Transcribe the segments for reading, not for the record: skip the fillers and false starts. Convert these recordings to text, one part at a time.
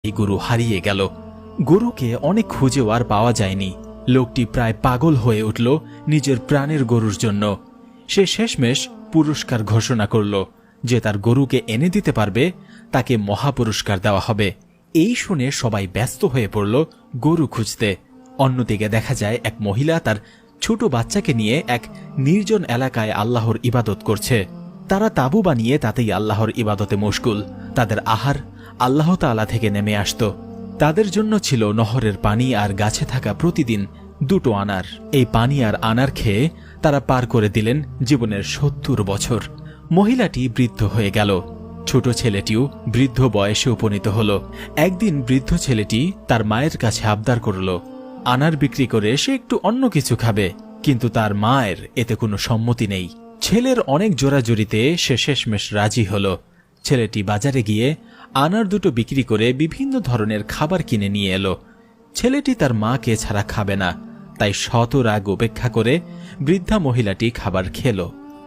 এই গরু হারিয়ে গেল। গরুকে অনেক খুঁজেও আর পাওয়া যায়নি। লোকটি প্রায় পাগল হয়ে উঠল নিজের প্রাণের গরুর জন্য। সে শেষমেশ পুরস্কার ঘোষণা করল যে তার গরুকে এনে দিতে পারবে তাকে মহাপুরস্কার দেওয়া হবে। এই শুনে সবাই ব্যস্ত হয়ে পড়ল গরু খুঁজতে। অন্যদিকে দেখা যায় এক মহিলা তার ছোট বাচ্চাকে নিয়ে এক নির্জন এলাকায় আল্লাহর ইবাদত করছে। তারা তাঁবু বানিয়ে তাতেই আল্লাহর ইবাদতে মশগুল। তাদের আহার আল্লাহ তাআলা থেকে নেমে আসত। তাদের জন্য ছিল নহরের পানি আর গাছে থাকা প্রতিদিন 2 আনার। এই পানি আর আনার খেয়ে তারা পার করে দিলেন জীবনের 70 বছর। মহিলাটি বৃদ্ধ হয়ে গেল। ছোট ছেলেটিও বৃদ্ধ বয়সে উপনীত হল। একদিন বৃদ্ধ ছেলেটি তার মায়ের কাছে আবদার করল আনার বিক্রি করে সে একটু অন্য কিছু খাবে, কিন্তু তার মায়ের এতে কোনো সম্মতি নেই। ছেলের অনেক জোরাজুরিতে সে শেষমেশ রাজি হল। ছেলেটি বাজারে গিয়ে আনার 2 বিক্রি করে বিভিন্ন ধরনের খাবার কিনে নিয়ে এলো। ছেলেটি তার মাকে ছাড়া খাবে না, তাই শত রাগ উপেক্ষা করে বৃদ্ধা মহিলাটি খাবার খেল।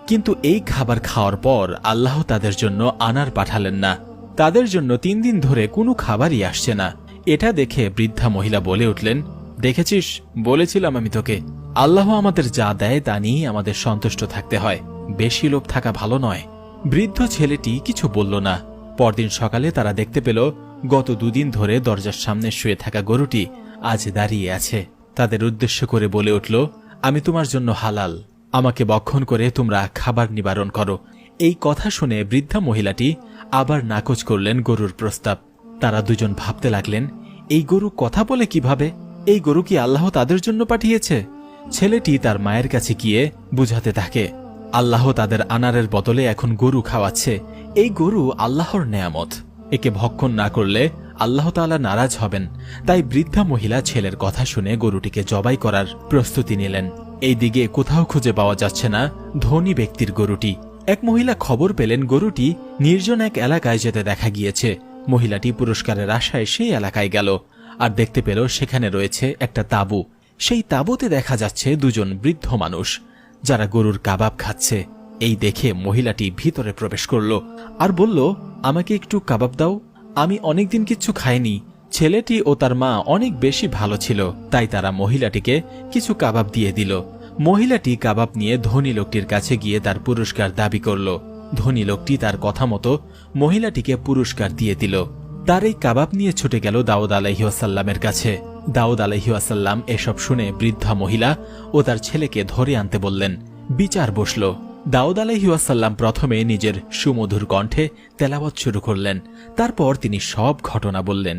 কিন্তু এই খাবার খাওয়ার পর আল্লাহ তাদের জন্য আনার পাঠালেন না। তাদের জন্য 3 দিন ধরে কোনো খাবারই আসছে না। এটা দেখে বৃদ্ধা মহিলা বলে উঠলেন, দেখেছিস, বলেছিলাম আমি তোকে, আল্লাহ আমাদের যা দেয় তা নিয়ে আমাদের সন্তুষ্ট থাকতে হয়, বেশি লোভ থাকা ভালো নয়। বৃদ্ধ ছেলেটি কিছু বলল না। পরদিন সকালে তারা দেখতে পেল গত 2 দিন ধরে দরজার সামনে শুয়ে থাকা গরুটি আজ দাঁড়িয়ে আছে। তাদের উদ্দেশ্য করে বলে উঠল, আমি তোমার জন্য হালাল, আমাকে বক্ষণ করে তোমরা খাবার নিবারণ করো। এই কথা শুনে বৃদ্ধা মহিলাটি আবার নাকচ করলেন গরুর প্রস্তাব। তারা দুজন ভাবতে লাগলেন, এই গরু কথা বলে কিভাবে? এই গরু কি আল্লাহ তাদের জন্য পাঠিয়েছে? ছেলেটি তার মায়ের কাছে গিয়ে বুঝাতে থাকে, আল্লাহ তাদের আনারের বদলে এখন গরু খাওয়াচ্ছে। এই গরু আল্লাহর নেয়ামত, একে ভক্ষণ না করলে আল্লাহ তাআলা নারাজ হবেন। তাই বৃদ্ধা মহিলা ছেলের কথা শুনে গরুটিকে জবাই করার প্রস্তুতি নিলেন। এই দিকে কোথাও খুঁজে পাওয়া যাচ্ছে না ধনী ব্যক্তির গরুটি। এক মহিলা খবর পেলেন গরুটি নির্জন এক এলাকায় যেতে দেখা গিয়েছে। মহিলাটি পুরস্কারের আশায় সেই এলাকায় গেল আর দেখতে পেল সেখানে রয়েছে একটা তাঁবু। সেই তাঁবুতে দেখা যাচ্ছে 2 বৃদ্ধ মানুষ যারা গরুর কাবাব খাচ্ছে। এই দেখে মহিলাটি ভিতরে প্রবেশ করল আর বলল, আমাকে একটু কাবাব দাও, আমি অনেকদিন কিচ্ছু খাইনি। ছেলেটি ও তার মা অনেক বেশি ভালো ছিল, তাই তারা মহিলাটিকে কিছু কাবাব দিয়ে দিল। মহিলাটি কাবাব নিয়ে ধনী লোকটির কাছে গিয়ে তার পুরস্কার দাবি করল। ধনী লোকটি তার কথা মতো মহিলাটিকে পুরস্কার দিয়ে দিল। তার এই কাবাব নিয়ে ছুটে গেল দাউদ আলাইহিস সালামের কাছে। দাউদ আলাইহিস সালাম এসব শুনে বৃদ্ধা মহিলা ও তার ছেলেকে ধরে আনতে বললেন। বিচার বসল। দাউদ আলাইহিস সালাম প্রথমে নিজের সুমধুর কণ্ঠে তেলাওয়াত শুরু করলেন। তারপর তিনি সব ঘটনা বললেন।